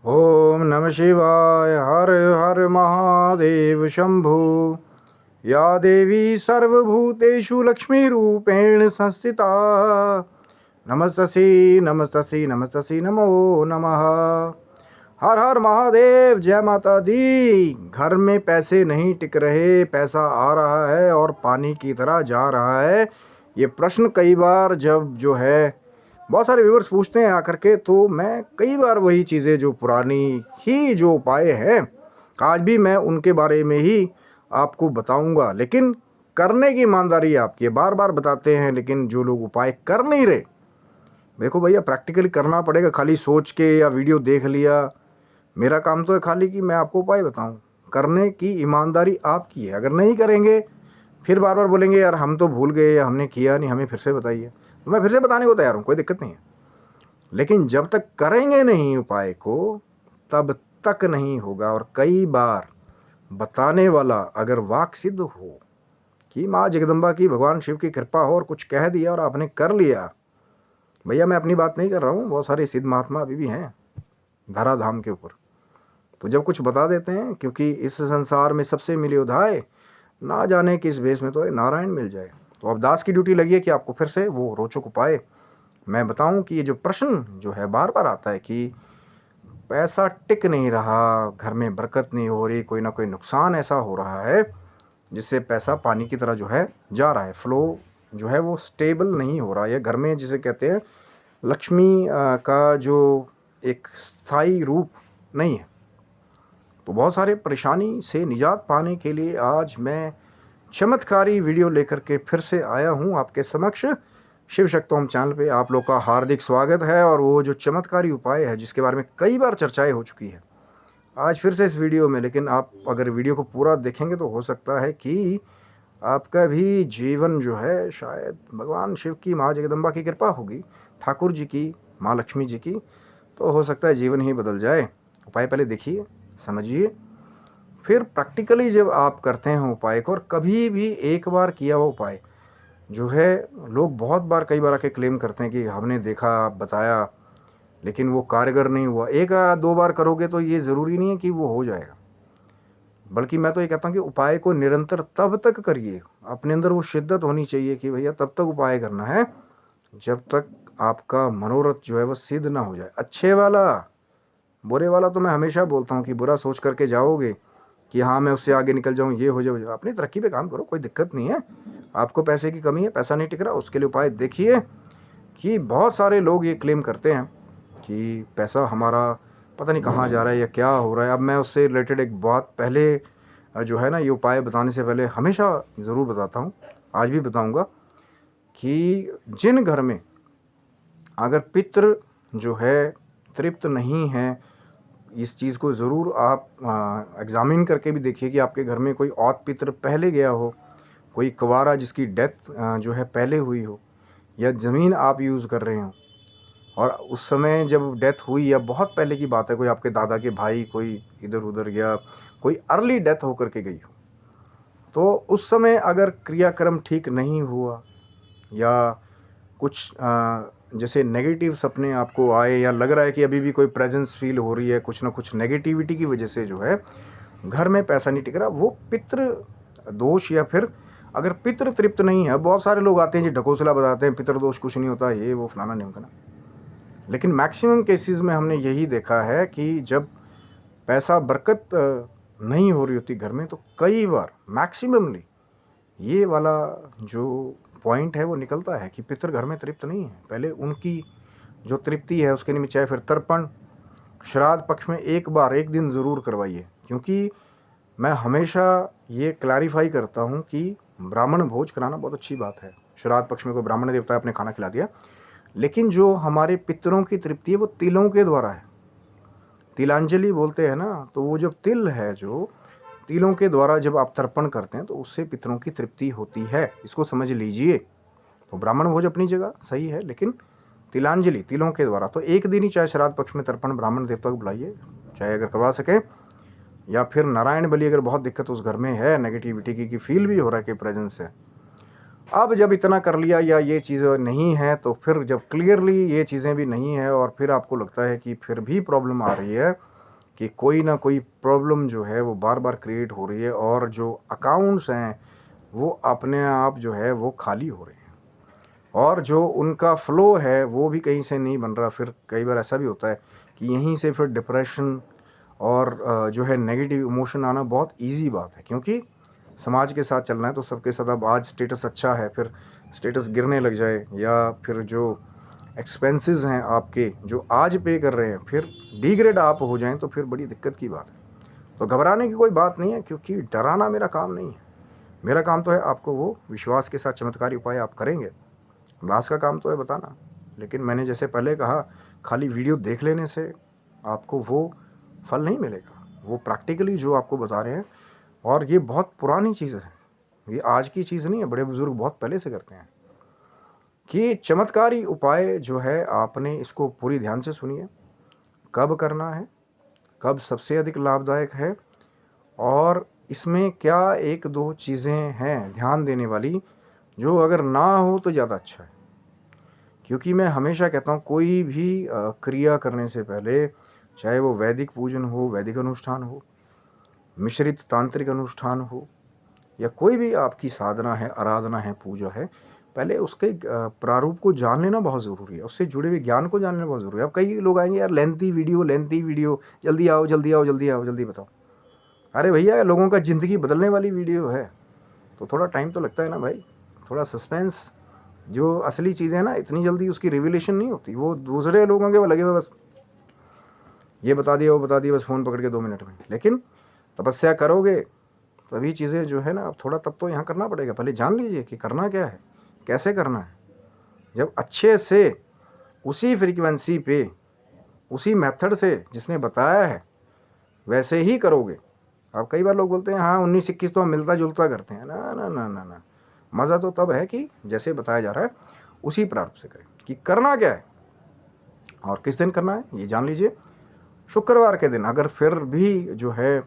ओम नमः शिवाय। हर हर महादेव शंभु। या देवी सर्वभूतेषु लक्ष्मीरूपेण संस्थिता नमस्तस्यै नमस्तस्यै नमस्तस्यै नमो नमः। हर हर महादेव। जय माता दी। घर में पैसे नहीं टिक रहे, पैसा आ रहा है और पानी की तरह जा रहा है। ये प्रश्न कई बार जब जो है बहुत सारे व्यूअर्स पूछते हैं आकर के, तो मैं कई बार वही चीज़ें जो पुरानी ही जो उपाय हैं आज भी मैं उनके बारे में ही आपको बताऊंगा। लेकिन करने की ईमानदारी आपकी है। बार बार बताते हैं लेकिन जो लोग उपाय कर नहीं रहे, देखो भैया प्रैक्टिकली करना पड़ेगा। खाली सोच के या वीडियो देख लिया, मेरा काम तो है खाली कि मैं आपको उपाय बताऊं। करने की ईमानदारी आपकी है। अगर नहीं करेंगे फिर बार बार बोलेंगे यार हम तो भूल गए या हमने किया नहीं, हमें फिर से बताइए। तो मैं फिर से बताने को तैयार हूँ, कोई दिक्कत नहीं है। लेकिन जब तक करेंगे नहीं उपाय को तब तक नहीं होगा। और कई बार बताने वाला अगर वाक सिद्ध हो कि माँ जगदम्बा की, भगवान शिव की कृपा हो और कुछ कह दिया और आपने कर लिया, भैया मैं अपनी बात नहीं कर रहा हूँ, बहुत सारे सिद्ध महात्मा अभी भी हैं धराधाम के ऊपर, तो जब कुछ बता देते हैं, क्योंकि इस संसार में सबसे मिले उधाय, ना जाने किस भेष में तो नारायण मिल जाए। तो अब दास की ड्यूटी लगी है कि आपको फिर से वो रोचक उपाय मैं बताऊं कि ये जो प्रश्न जो है बार बार आता है कि पैसा टिक नहीं रहा, घर में बरकत नहीं हो रही, कोई ना कोई नुकसान ऐसा हो रहा है जिससे पैसा पानी की तरह जो है जा रहा है, फ्लो जो है वो स्टेबल नहीं हो रहा है। घर में जिसे कहते हैं लक्ष्मी का जो एक स्थायी रूप नहीं है। तो बहुत सारे परेशानी से निजात पाने के लिए आज मैं चमत्कारी वीडियो लेकर के फिर से आया हूँ आपके समक्ष। शिव शक्तोम चैनल पे आप लोग का हार्दिक स्वागत है। और वो जो चमत्कारी उपाय है जिसके बारे में कई बार चर्चाएं हो चुकी है, आज फिर से इस वीडियो में। लेकिन आप अगर वीडियो को पूरा देखेंगे तो हो सकता है कि आपका भी जीवन जो है, शायद भगवान शिव की, माँ जगदम्बा की कृपा होगी, ठाकुर जी की, माँ लक्ष्मी जी की, तो हो सकता है जीवन ही बदल जाए। उपाय पहले देखिए, समझिए, फिर प्रैक्टिकली जब आप करते हैं उपाय को, और कभी भी एक बार किया हुआ उपाय जो है, लोग बहुत बार कई बार आके क्लेम करते हैं कि हमने देखा, बताया, लेकिन वो कारगर नहीं हुआ। एक या दो बार करोगे तो ये ज़रूरी नहीं है कि वो हो जाएगा। बल्कि मैं तो ये कहता हूँ कि उपाय को निरंतर तब तक करिए, अपने अंदर वो शिद्दत होनी चाहिए कि भैया तब तक उपाय करना है जब तक आपका मनोरथ जो है वो सिद्ध ना हो जाए। अच्छे वाला, बुरे वाला तो मैं हमेशा बोलता हूँ कि बुरा सोच करके जाओगे कि हाँ मैं उससे आगे निकल जाऊँ, ये हो जाए, अपनी तरक्की पे काम करो, कोई दिक्कत नहीं है। आपको पैसे की कमी है, पैसा नहीं टिक रहा, उसके लिए उपाय देखिए। कि बहुत सारे लोग ये क्लेम करते हैं कि पैसा हमारा पता नहीं कहाँ जा रहा है या क्या हो रहा है। अब मैं उससे रिलेटेड एक बात पहले जो है ना, ये उपाय बताने से पहले हमेशा ज़रूर बताता हूँ, आज भी बताऊँगा, कि जिन घर में अगर पितृ जो है तृप्त नहीं है, इस चीज़ को ज़रूर आप एग्ज़ामिन करके भी देखिए कि आपके घर में कोई औत पितृ पहले गया हो, कोई कुंवारा जिसकी डेथ जो है पहले हुई हो, या ज़मीन आप यूज़ कर रहे हो और उस समय जब डेथ हुई, या बहुत पहले की बात है, कोई आपके दादा के भाई कोई इधर उधर गया, कोई अर्ली डेथ होकर के गई हो, तो उस समय अगर क्रियाक्रम ठीक नहीं हुआ, या कुछ जैसे नेगेटिव सपने आपको आए, या लग रहा है कि अभी भी कोई प्रेजेंस फील हो रही है, कुछ ना कुछ नेगेटिविटी की वजह से जो है घर में पैसा नहीं टिक रहा, वो पितृ दोष, या फिर अगर पितृ तृप्त नहीं है। बहुत सारे लोग आते हैं जी ढकोसला बताते हैं पितृ दोष कुछ नहीं होता, ये वो फलाना नहीं होता। लेकिन मैक्सिमम केसेस में हमने यही देखा है कि जब पैसा बरकत नहीं हो रही होती घर में, तो कई बार मैक्सिममली ये वाला जो पॉइंट है वो निकलता है कि पितृ घर में तृप्त नहीं है। पहले उनकी जो तृप्ति है उसके निमित्त चाहे फिर तर्पण, श्राद्ध पक्ष में एक बार एक दिन ज़रूर करवाइए। क्योंकि मैं हमेशा ये क्लैरिफाई करता हूँ कि ब्राह्मण भोज कराना बहुत अच्छी बात है। श्राद्ध पक्ष में कोई ब्राह्मण देवता आपने खाना खिला दिया, लेकिन जो हमारे पितरों की तृप्ति है वो तिलों के द्वारा है। तिलांजलि बोलते हैं ना, तो वो जब तिल है, जो तिलों के द्वारा जब आप तर्पण करते हैं तो उससे पितरों की तृप्ति होती है, इसको समझ लीजिए। तो ब्राह्मण भोज अपनी जगह सही है, लेकिन तिलांजलि तिलों के द्वारा, तो एक दिन ही चाहे श्राद्ध पक्ष में तर्पण ब्राह्मण देवता को बुलाइए, चाहे अगर करवा सके, या फिर नारायण बलि अगर बहुत दिक्कत उस घर में है, नेगेटिविटी की फील भी हो रहा है कि प्रेजेंस है। अब जब इतना कर लिया या ये चीज़ें नहीं है, तो फिर जब क्लियरली ये चीज़ें भी नहीं है और फिर आपको लगता है कि फिर भी प्रॉब्लम आ रही है, कि कोई ना कोई प्रॉब्लम जो है वो बार बार क्रिएट हो रही है और जो अकाउंट्स हैं वो अपने आप जो है वो खाली हो रहे हैं और जो उनका फ्लो है वो भी कहीं से नहीं बन रहा। फिर कई बार ऐसा भी होता है कि यहीं से फिर डिप्रेशन और जो है नेगेटिव इमोशन आना बहुत इजी बात है, क्योंकि समाज के साथ चलना है तो सबके साथ। अब आज स्टेटस अच्छा है, फिर स्टेटस गिरने लग जाए, या फिर जो एक्सपेंसेस हैं आपके जो आज पे कर रहे हैं फिर डिग्रेड आप हो जाएं तो फिर बड़ी दिक्कत की बात है। तो घबराने की कोई बात नहीं है, क्योंकि डराना मेरा काम नहीं है। मेरा काम तो है आपको वो विश्वास के साथ चमत्कारी उपाय आप करेंगे, लास्ट का काम तो है बताना। लेकिन मैंने जैसे पहले कहा, खाली वीडियो देख लेने से आपको वो फल नहीं मिलेगा। वो प्रैक्टिकली जो आपको बता रहे हैं, और ये बहुत पुरानी चीज़ है, ये आज की चीज़ नहीं है, बड़े बुजुर्ग बहुत पहले से करते हैं कि चमत्कारी उपाय जो है आपने इसको पूरी ध्यान से सुनिए, कब करना है, कब सबसे अधिक लाभदायक है, और इसमें क्या एक दो चीज़ें हैं ध्यान देने वाली जो अगर ना हो तो ज़्यादा अच्छा है। क्योंकि मैं हमेशा कहता हूँ कोई भी क्रिया करने से पहले, चाहे वो वैदिक पूजन हो, वैदिक अनुष्ठान हो, मिश्रित तांत्रिक अनुष्ठान हो, या कोई भी आपकी साधना है, आराधना है, पूजा है, पहले उसके प्रारूप को जान लेना बहुत ज़रूरी है, उससे जुड़े हुए ज्ञान को जान लेना बहुत ज़रूरी है। अब कई लोग आएंगे, यार लेंथी वीडियो, जल्दी आओ जल्दी आओ जल्दी आओ जल्दी बताओ। अरे भैया, लोगों का ज़िंदगी बदलने वाली वीडियो है, तो थोड़ा टाइम तो लगता है ना भाई, थोड़ा सस्पेंस। जो असली चीज़ें हैं ना, इतनी जल्दी उसकी रिविलेशन नहीं होती, वो दूसरे लोगों के वो लगे हुए बस ये बता दिया वो बता दिया, बस फ़ोन पकड़ के 2 मिनट में। लेकिन तपस्या करोगे तभी चीज़ें जो है ना, अब थोड़ा तब तो यहाँ करना पड़ेगा। पहले जान लीजिए कि करना क्या है, कैसे करना है। जब अच्छे से उसी फ्रीक्वेंसी पे, उसी मेथड से जिसने बताया है वैसे ही करोगे। अब कई बार लोग बोलते हैं हाँ 19-21 तो हम मिलता जुलता करते हैं। ना ना ना ना ना, मज़ा तो तब है कि जैसे बताया जा रहा है उसी प्रारूप से करें। कि करना क्या है और किस दिन करना है ये जान लीजिए। शुक्रवार के दिन अगर फिर भी जो है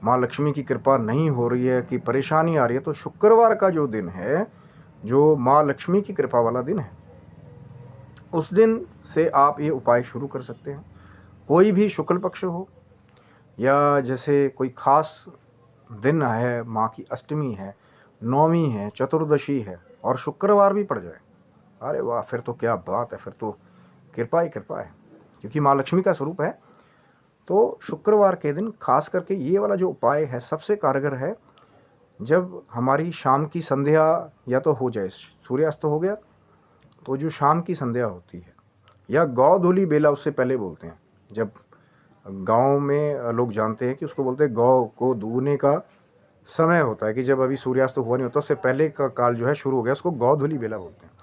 माँ लक्ष्मी की कृपा नहीं हो रही है, कि परेशानी आ रही है, तो शुक्रवार का जो दिन है, जो माँ लक्ष्मी की कृपा वाला दिन है, उस दिन से आप ये उपाय शुरू कर सकते हैं। कोई भी शुक्ल पक्ष हो, या जैसे कोई खास दिन है, माँ की अष्टमी है, नौमी है, चतुर्दशी है, और शुक्रवार भी पड़ जाए, अरे वाह, फिर तो क्या बात है, फिर तो कृपा ही कृपा है, क्योंकि माँ लक्ष्मी का स्वरूप है। तो शुक्रवार के दिन खास करके ये वाला जो उपाय है सबसे कारगर है। जब हमारी शाम की संध्या या तो हो जाए, सूर्यास्त हो गया, तो जो शाम की संध्या होती है, या गौ धुली बेला उससे पहले बोलते हैं, जब गांव में लोग जानते हैं कि उसको बोलते हैं गौ को दूहने का समय होता है, कि जब अभी सूर्यास्त हुआ नहीं होता, उससे पहले का काल जो है शुरू हो गया, उसको गौ धुली बेला बोलते हैं।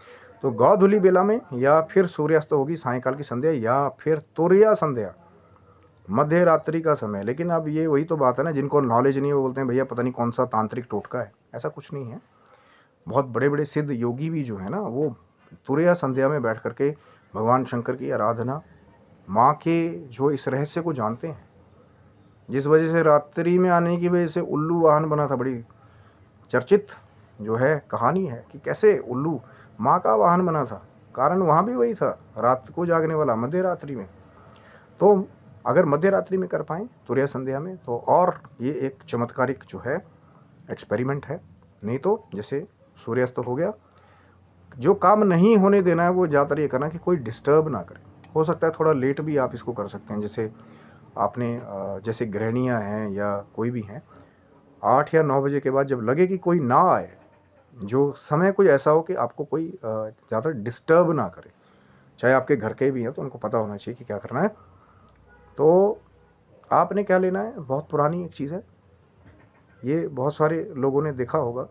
तो गौ धुली बेला में, या फिर सूर्यास्त होगी सायंकाल की संध्या, या फिर तुरिया संध्या, मध्य रात्रि का समय। लेकिन अब ये वही तो बात है ना, जिनको नॉलेज नहीं है वो बोलते हैं भैया पता नहीं कौन सा तांत्रिक टोटका है। ऐसा कुछ नहीं है। बहुत बड़े बड़े सिद्ध योगी भी जो है ना, वो तुरिया संध्या में बैठ करके भगवान शंकर की आराधना, माँ के जो इस रहस्य को जानते हैं। जिस वजह से रात्रि में आने की वजह से उल्लू वाहन बना था, बड़ी चर्चित जो है कहानी है कि कैसे उल्लू माँ का वाहन बना था। कारण वहाँ भी वही था, रात को जागने वाला, मध्य रात्रि में। तो अगर मध्य रात्रि में कर पाएँ तुरिया संध्या में, तो और ये एक चमत्कारिक जो है एक्सपेरिमेंट है। नहीं तो जैसे सूर्यास्त हो गया, जो काम नहीं होने देना है वो ज़्यादातर ये करना कि कोई डिस्टर्ब ना करे। हो सकता है थोड़ा लेट भी आप इसको कर सकते हैं, जैसे आपने जैसे गृहिणियाँ हैं या कोई भी हैं, 8 या 9 बजे के बाद जब लगे कि कोई ना आए, जो समय कोई ऐसा हो कि आपको कोई ज़्यादा डिस्टर्ब ना करे, चाहे आपके घर के भी हैं तो उनको पता होना चाहिए कि क्या करना है। तो आपने क्या लेना है, बहुत पुरानी एक चीज़ है, ये बहुत सारे लोगों ने देखा होगा,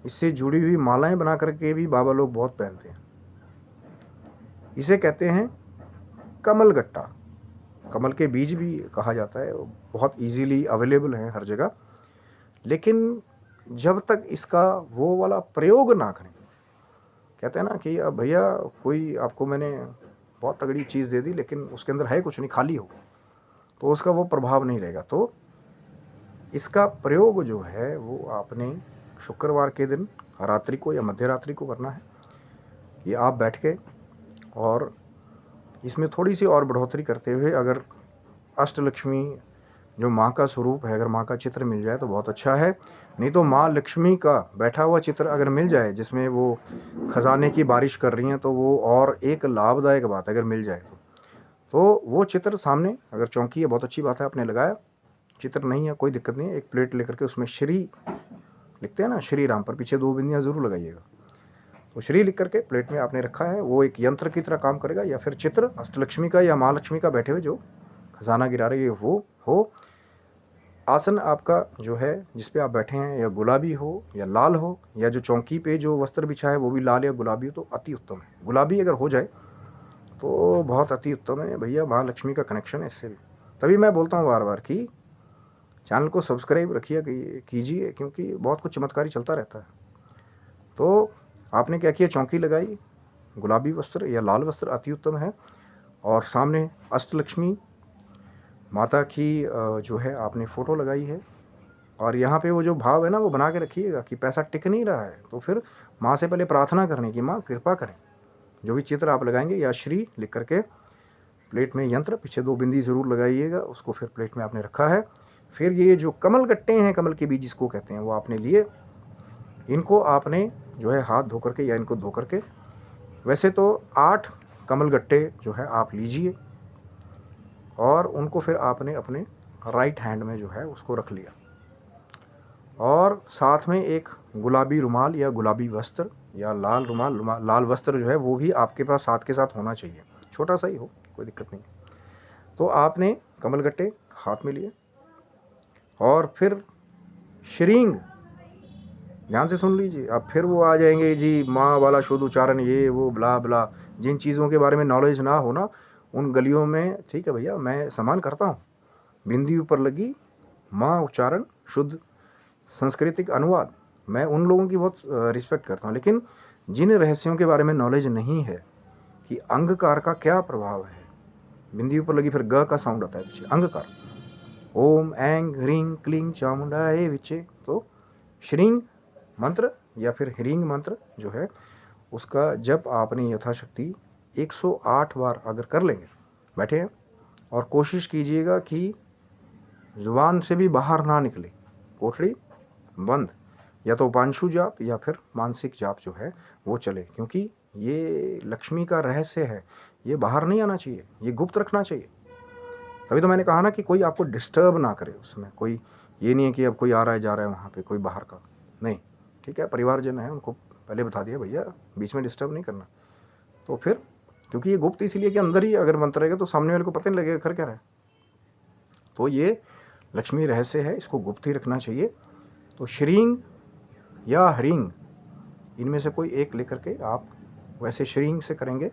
इससे जुड़ी हुई मालाएं बना करके भी बाबा लोग बहुत पहनते हैं। इसे कहते हैं कमल गट्टा। कमल के बीज भी कहा जाता है, बहुत इजीली अवेलेबल है हर जगह। लेकिन जब तक इसका वो वाला प्रयोग ना करें, कहते हैं ना कि अब भैया कोई आपको मैंने बहुत तगड़ी चीज़ दे दी लेकिन उसके अंदर है कुछ नहीं, खाली हो, तो उसका वो प्रभाव नहीं रहेगा। तो इसका प्रयोग जो है वो आपने शुक्रवार के दिन रात्रि को या मध्य रात्रि को करना है। ये आप बैठ के, और इसमें थोड़ी सी और बढ़ोतरी करते हुए, अगर अष्टलक्ष्मी जो माँ का स्वरूप है, अगर माँ का चित्र मिल जाए तो बहुत अच्छा है। नहीं तो माँ लक्ष्मी का बैठा हुआ चित्र अगर मिल जाए जिसमें वो खजाने की बारिश कर रही हैं तो वो और एक लाभदायक बात अगर मिल जाए तो वो चित्र सामने अगर चौंकी है बहुत अच्छी बात है, आपने लगाया। चित्र नहीं है कोई दिक्कत नहीं है, एक प्लेट लेकर के उसमें श्री लिखते हैं ना, श्री राम पर पीछे 2 बिंदियाँ ज़रूर लगाइएगा। तो श्री लिख करके प्लेट में आपने रखा है, वो एक यंत्र की तरह काम करेगा, या फिर चित्र अष्टलक्ष्मी का या माँ लक्ष्मी का बैठे हुए जो खजाना गिरा रही है वो हो। आसन आपका जो है जिस पे आप बैठे हैं या गुलाबी हो या लाल हो, या जो चौकी पे जो वस्त्र बिछा है वो भी लाल या गुलाबी हो तो अति उत्तम है। गुलाबी अगर हो जाए तो बहुत अति उत्तम है भैया, माँ लक्ष्मी का कनेक्शन है इससे भी। तभी मैं बोलता हूँ बार बार कि चैनल को सब्सक्राइब रखिए कीजिए, क्योंकि बहुत कुछ चमत्कारी चलता रहता है। तो आपने क्या किया, चौकी लगाई, गुलाबी वस्त्र या लाल वस्त्र अति उत्तम है, और सामने अष्टलक्ष्मी माता की जो है आपने फ़ोटो लगाई है। और यहाँ पे वो जो भाव है ना वो बना के रखिएगा कि पैसा टिक नहीं रहा है तो फिर माँ से पहले प्रार्थना करने की, माँ कृपा करें। जो भी चित्र आप लगाएंगे या श्री लिख करके प्लेट में यंत्र पीछे 2 बिंदी ज़रूर लगाइएगा, उसको फिर प्लेट में आपने रखा है। फिर ये जो कमल गट्टे हैं, कमल के बीज जिसको कहते हैं, वो आपने लिए। इनको आपने जो है हाथ धो करके या इनको धो करके, वैसे तो 8 कमल गट्टे जो है आप लीजिए, और उनको फिर आपने अपने राइट हैंड में जो है उसको रख लिया, और साथ में एक गुलाबी रुमाल या गुलाबी वस्त्र या लाल रुमाल, लाल वस्त्र जो है वो भी आपके पास साथ के साथ होना चाहिए, छोटा सा ही हो कोई दिक्कत नहीं। तो आपने कमलगट्टे हाथ में लिए, और फिर श्रींग, ध्यान से सुन लीजिए। अब फिर वो आ जाएंगे जी माँ वाला शुद्ध उच्चारण ये वो ब्ला ब्ला, जिन चीज़ों के बारे में नॉलेज ना हो ना उन गलियों में, ठीक है भैया मैं सम्मान करता हूँ, बिंदी ऊपर लगी माँ उच्चारण शुद्ध सांस्कृतिक अनुवाद, मैं उन लोगों की बहुत रिस्पेक्ट करता हूँ। लेकिन जिन रहस्यों के बारे में नॉलेज नहीं है कि अंगकार का क्या प्रभाव है, बिंदी ऊपर लगी फिर ग का साउंड आता है पीछे, अंगकार, ओम ऐंग ह्रीं क्लीं चामुंडाए विचे, तो श्रींग मंत्र या फिर ह्रींग मंत्र जो है उसका जब आपने यथाशक्ति 108 बार अगर कर लेंगे, बैठे हैं, और कोशिश कीजिएगा कि जुबान से भी बाहर ना निकले, कोठड़ी बंद, या तो उपांशु जाप या फिर मानसिक जाप जो है वो चले, क्योंकि ये लक्ष्मी का रहस्य है, ये बाहर नहीं आना चाहिए, ये गुप्त रखना चाहिए। तभी तो मैंने कहा ना कि कोई आपको डिस्टर्ब ना करे उसमें, कोई ये नहीं है कि अब कोई आ रहा है जा रहा है वहाँ पे कोई बाहर का नहीं, ठीक है, परिवारजन है उनको पहले बता दिया भैया बीच में डिस्टर्ब नहीं करना। तो फिर क्योंकि ये गुप्त इसलिए कि अंदर ही अगर मंत्र रहेगा तो सामने वाले को पता नहीं लगेगा कर क्या रहा है, तो ये लक्ष्मी रहस्य है, इसको गुप्त ही रखना चाहिए। तो श्रींग या ह्रींग इनमें से कोई एक लेकर के आप वैसे श्रींग से करेंगे,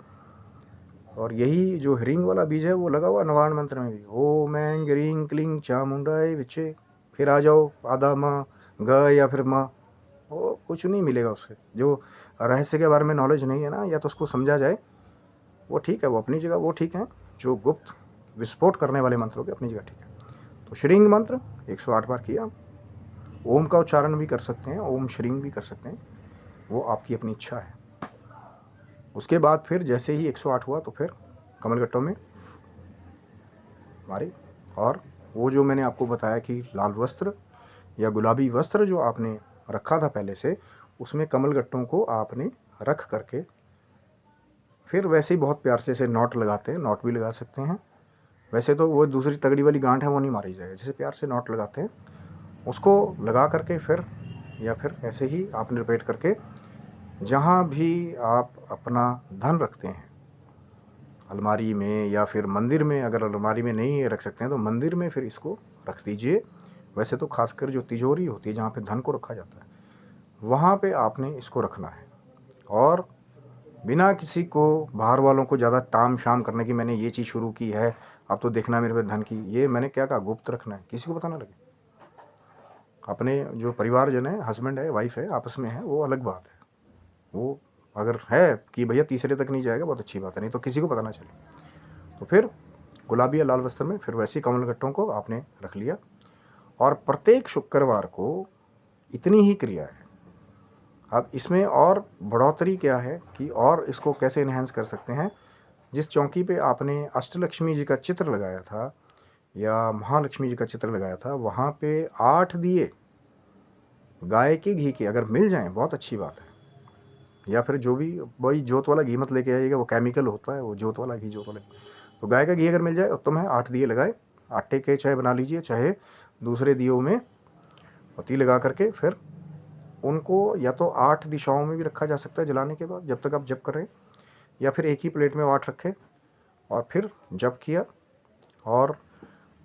और यही जो ह्रींग वाला बीज है वो लगा हुआ नवाण मंत्र में भी, ओम ऐं ह्रीं क्लीं चामुंडाए विचे, फिर आ जाओ आधा माँ ग या फिर माँ, वो कुछ नहीं मिलेगा उससे। जो रहस्य के बारे में नॉलेज नहीं है ना, या तो उसको समझा जाए वो ठीक है, वो अपनी जगह वो ठीक है, जो गुप्त विस्फोट करने वाले मंत्रों के अपनी जगह ठीक है। तो श्रींग मंत्र 108 बार किया, ओम का उच्चारण भी कर सकते हैं, ओम श्रींग भी कर सकते हैं, वो आपकी अपनी इच्छा है। उसके बाद फिर जैसे ही 108 हुआ तो फिर कमलगट्टों में मारे, और वो जो मैंने आपको बताया कि लाल वस्त्र या गुलाबी वस्त्र जो आपने रखा था पहले से, उसमें कमलगट्टों को आपने रख करके फिर वैसे ही बहुत प्यार से नॉट लगाते हैं, नॉट भी लगा सकते हैं। वैसे तो वो दूसरी तगड़ी वाली गांठ है वो नहीं मारी जाएगी, जैसे प्यार से नॉट लगाते हैं उसको लगा करके फिर, या फिर ऐसे ही आपने रिपीट करके जहाँ भी आप अपना धन रखते हैं, अलमारी में या फिर मंदिर में, अगर अलमारी में नहीं रख सकते हैं तो मंदिर में फिर इसको रख दीजिए। वैसे तो खासकर जो तिजोरी होती है जहाँ पे धन को रखा जाता है वहाँ पे आपने इसको रखना है, और बिना किसी को बाहर वालों को ज़्यादा ताम शाम करने की मैंने ये चीज़ शुरू की है अब तो देखना मेरे पे धन की, ये मैंने क्या कहा, गुप्त रखना है, किसी को पता ना लगे। अपने जो परिवारजन है, हस्बैंड है वाइफ है, आपस में है वो अलग बात है, वो अगर है कि भैया तीसरे तक नहीं जाएगा बहुत अच्छी बात है, नहीं तो किसी को पता ना चले। तो फिर गुलाबी या लाल वस्त्र में फिर वैसे ही कमलगट्टों को आपने रख लिया, और प्रत्येक शुक्रवार को इतनी ही क्रिया है। अब इसमें और बढ़ोतरी क्या है कि और इसको कैसे इन्हेंस कर सकते हैं, जिस चौकी पे आपने अष्टलक्ष्मी जी का चित्र लगाया था या महालक्ष्मी जी का चित्र लगाया था, वहाँ पे 8 दिए गाय के घी के अगर मिल जाएं बहुत अच्छी बात है। या फिर जो भी, वही जोत वाला घी मत लेके आइएगा, वो केमिकल होता है, वो जोत वाला घी, जोत वाला घी। तो गाय का घी अगर मिल जाए उत्तम है। 8 दिए लगाए, आटे के चाहे बना लीजिए, चाहे दूसरे दियों में पत्ती लगा करके फिर उनको या तो 8 दिशाओं में भी रखा जा सकता है जलाने के बाद, जब तक आप जप कर रहे हैं, या फिर एक ही प्लेट में 8 रखे और फिर जप किया। और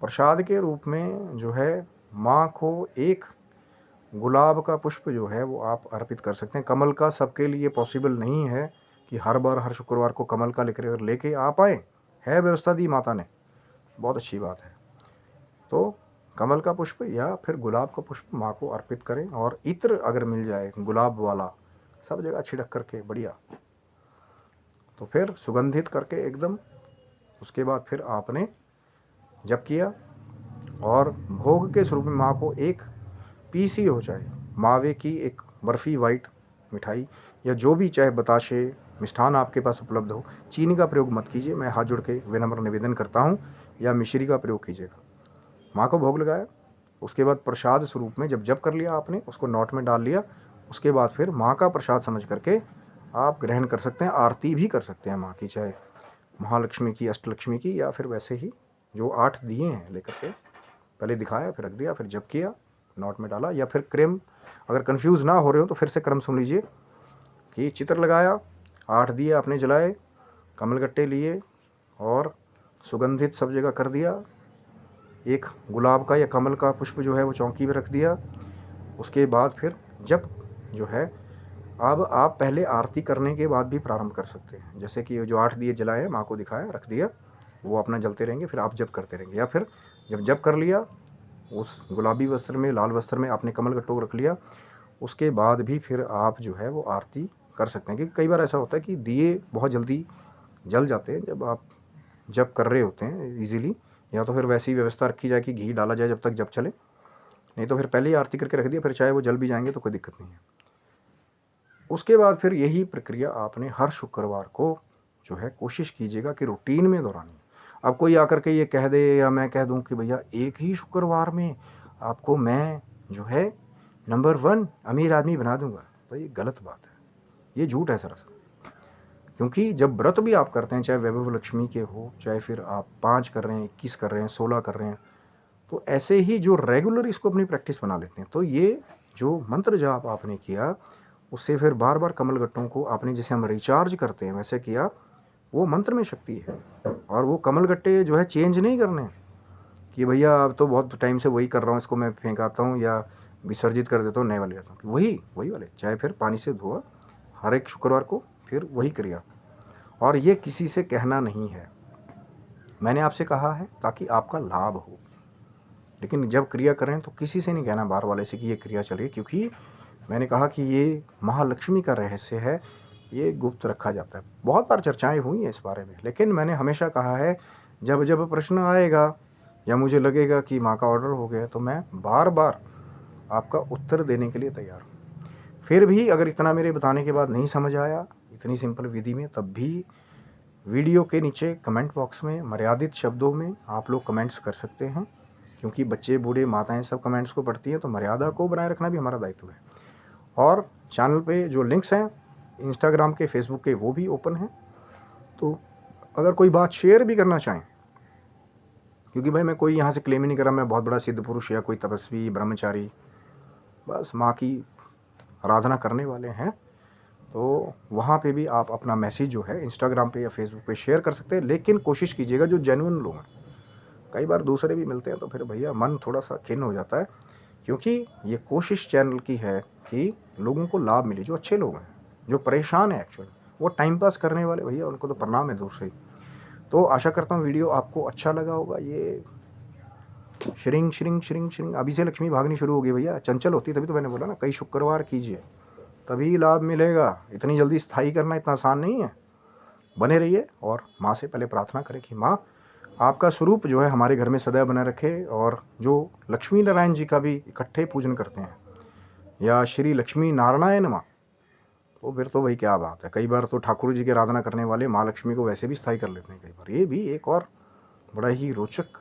प्रसाद के रूप में जो है माँ को एक गुलाब का पुष्प जो है वो आप अर्पित कर सकते हैं। कमल का सबके लिए पॉसिबल नहीं है कि हर बार हर शुक्रवार को कमल का लेके आ पाए, है व्यवस्था दी माता ने, बहुत अच्छी बात है। तो कमल का पुष्प या फिर गुलाब का पुष्प माँ को अर्पित करें, और इत्र अगर मिल जाए गुलाब वाला सब जगह छिड़क करके बढ़िया, तो फिर सुगंधित करके एकदम, उसके बाद फिर आपने जप किया। और भोग के स्वरूप में माँ को एक पीसी हो चाहे मावे की एक बर्फ़ी वाइट मिठाई, या जो भी चाहे बताशे मिष्ठान आपके पास उपलब्ध हो, चीनी का प्रयोग मत कीजिए, मैं हाथ जोड़ के विनम्र निवेदन करता हूँ, या मिश्री का प्रयोग कीजिएगा। माँ को भोग लगाया, उसके बाद प्रसाद स्वरूप में जब कर लिया आपने, उसको नोट में डाल लिया, उसके बाद फिर माँ का प्रसाद समझ करके आप ग्रहण कर सकते हैं। आरती भी कर सकते हैं माँ की, चाहे महालक्ष्मी की, अष्टलक्ष्मी की, या फिर वैसे ही जो 8 दिए हैं लेकर के पहले दिखाया, फिर रख दिया, फिर जप किया, नोट में डाला। या फिर क्रम, अगर कंफ्यूज ना हो रहे हो तो फिर से क्रम सुन लीजिए कि चित्र लगाया, 8 दिए आपने जलाए, कमलगट्टे लिए और सुगंधित सब जगह कर दिया, एक गुलाब का या कमल का पुष्प जो है वो चौकी में रख दिया। उसके बाद फिर जब जो है, अब आप पहले आरती करने के बाद भी प्रारंभ कर सकते हैं। जैसे कि जो 8 दिए जलाए, माँ को दिखाया, रख दिया, वो अपना जलते रहेंगे, फिर आप जप करते रहेंगे। या फिर जब जप कर लिया, उस गुलाबी वस्त्र में, लाल वस्त्र में आपने कमल गट्टों को रख लिया, उसके बाद भी फिर आप जो है वो आरती कर सकते हैं। क्योंकि कई बार ऐसा होता है कि दिए बहुत जल्दी जल जाते हैं जब आप जप कर रहे होते हैं ईजिली, या तो फिर वैसी व्यवस्था रखी जाए कि घी डाला जाए जब तक जप चले, नहीं तो फिर पहले ही आरती करके रख दिया, फिर चाहे वो जल भी जाएंगे तो कोई दिक्कत नहीं है। उसके बाद फिर यही प्रक्रिया आपने हर शुक्रवार को जो है कोशिश कीजिएगा कि रूटीन में दोहरानी। अब कोई आकर के ये कह दे या मैं कह दूं कि भैया एक ही शुक्रवार में आपको मैं जो है नंबर 1 अमीर आदमी बना दूंगा, तो ये गलत बात है, ये झूठ है सरासर। क्योंकि जब व्रत भी आप करते हैं, चाहे वैभव लक्ष्मी के हो, चाहे फिर आप 5 कर रहे हैं, 21 कर रहे हैं, 16 कर रहे हैं, तो ऐसे ही जो रेगुलर इसको अपनी प्रैक्टिस बना लेते हैं, तो ये जो मंत्र जाप आपने किया, उससे फिर बार बार कमल गट्टों को आपने जैसे हम रिचार्ज करते हैं वैसे किया, वो मंत्र में शक्ति है। और वो कमल गट्टे जो है चेंज नहीं करने कि भैया अब तो बहुत टाइम से वही कर रहा हूँ, इसको मैं फेंक आता हूँ या विसर्जित कर देता हूँ, नए वाले लेता हूँ, वही वाले, चाहे फिर पानी से धोआ हर एक शुक्रवार को, फिर वही क्रिया। और ये किसी से कहना नहीं है, मैंने आपसे कहा है ताकि आपका लाभ हो, लेकिन जब क्रिया करें तो किसी से नहीं कहना बाहर वाले से कि ये क्रिया चले, क्योंकि मैंने कहा कि ये महालक्ष्मी का रहस्य है, ये गुप्त रखा जाता है। बहुत बार चर्चाएं हुई हैं इस बारे में, लेकिन मैंने हमेशा कहा है जब जब प्रश्न आएगा या मुझे लगेगा कि माँ का ऑर्डर हो गया, तो मैं बार बार आपका उत्तर देने के लिए तैयार हूँ। फिर भी अगर इतना मेरे बताने के बाद नहीं समझ आया इतनी सिंपल विधि में, तब भी वीडियो के नीचे कमेंट बॉक्स में मर्यादित शब्दों में आप लोग कमेंट्स कर सकते हैं, क्योंकि बच्चे बूढ़े माताएं सब कमेंट्स को पढ़ती हैं, तो मर्यादा को बनाए रखना भी हमारा दायित्व है। और चैनल पे जो लिंक्स हैं इंस्टाग्राम के, फेसबुक के, वो भी ओपन हैं, तो अगर कोई बात शेयर भी करना चाहें, क्योंकि भाई मैं कोई यहाँ से क्लेम ही नहीं कर रहा मैं बहुत बड़ा सिद्ध पुरुष या कोई तपस्वी ब्रह्मचारी, बस माँ की आराधना करने वाले हैं, तो वहाँ पे भी आप अपना मैसेज जो है इंस्टाग्राम पे या फेसबुक पे शेयर कर सकते हैं। लेकिन कोशिश कीजिएगा जो जेन्युइन लोग हैं, कई बार दूसरे भी मिलते हैं तो फिर भैया मन थोड़ा सा खिन्न हो जाता है, क्योंकि ये कोशिश चैनल की है कि लोगों को लाभ मिले। जो अच्छे लोग हैं, जो परेशान हैं एक्चुअली, वो टाइम पास करने वाले भैया उनको तो प्रणाम है दूर से ही। तो आशा करता हूँ वीडियो आपको अच्छा लगा होगा। ये श्रिंग श्रिंग श्रिंग श्रिंग अभी से लक्ष्मी भागनी शुरू हो गई भैया, चंचल होती, तभी तो मैंने बोला ना कई शुक्रवार कीजिए तभी लाभ मिलेगा। इतनी जल्दी स्थायी करना इतना आसान नहीं है। बने रहिए और माँ से पहले प्रार्थना करें कि माँ आपका स्वरूप जो है हमारे घर में सदैव बना रखे, और जो लक्ष्मी नारायण जी का भी इकट्ठे पूजन करते हैं या श्री लक्ष्मी नारायण माँ, तो फिर तो भाई क्या बात है। कई बार तो ठाकुर जी की आराधना करने वाले माँ लक्ष्मी को वैसे भी स्थायी कर लेते हैं कई बार। ये भी एक और बड़ा ही रोचक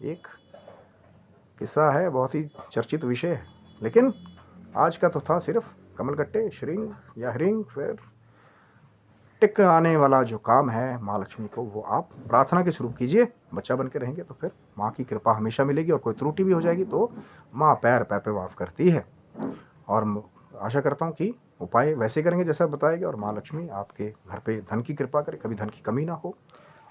एक किस्सा है, बहुत ही चर्चित विषय है। लेकिन आज का तो था सिर्फ कमलगट्टे, श्रृंग या हिरिंग। फिर टिक आने वाला जो काम है माँ लक्ष्मी को, वो आप प्रार्थना के स्वरूप कीजिए। बच्चा बन के रहेंगे तो फिर माँ की कृपा हमेशा मिलेगी, और कोई त्रुटि भी हो जाएगी तो माँ पैर पैर पे माफ़ करती है। और आशा करता हूँ कि उपाय वैसे करेंगे जैसा बताएगा, और माँ लक्ष्मी आपके घर पे धन की कृपा करे, कभी धन की कमी ना हो,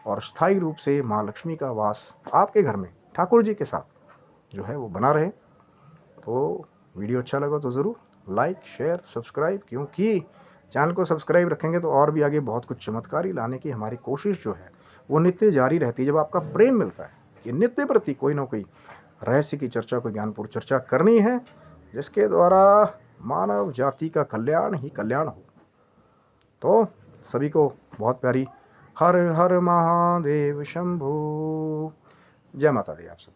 और स्थायी रूप से माँ लक्ष्मी का वास आपके घर में ठाकुर जी के साथ जो है वो बना रहे। तो वीडियो अच्छा लगा तो ज़रूर लाइक, शेयर, सब्सक्राइब, क्योंकि चैनल को सब्सक्राइब रखेंगे तो और भी आगे बहुत कुछ चमत्कारी लाने की हमारी कोशिश जो है वो नित्य जारी रहती है। जब आपका प्रेम मिलता है कि नित्य प्रति कोई ना कोई रहस्य की चर्चा, कोई ज्ञानपूर्ण चर्चा करनी है, जिसके द्वारा मानव जाति का कल्याण ही कल्याण हो। तो सभी को बहुत प्यारी हर हर महादेव शंभू, जय माता दी आप सब।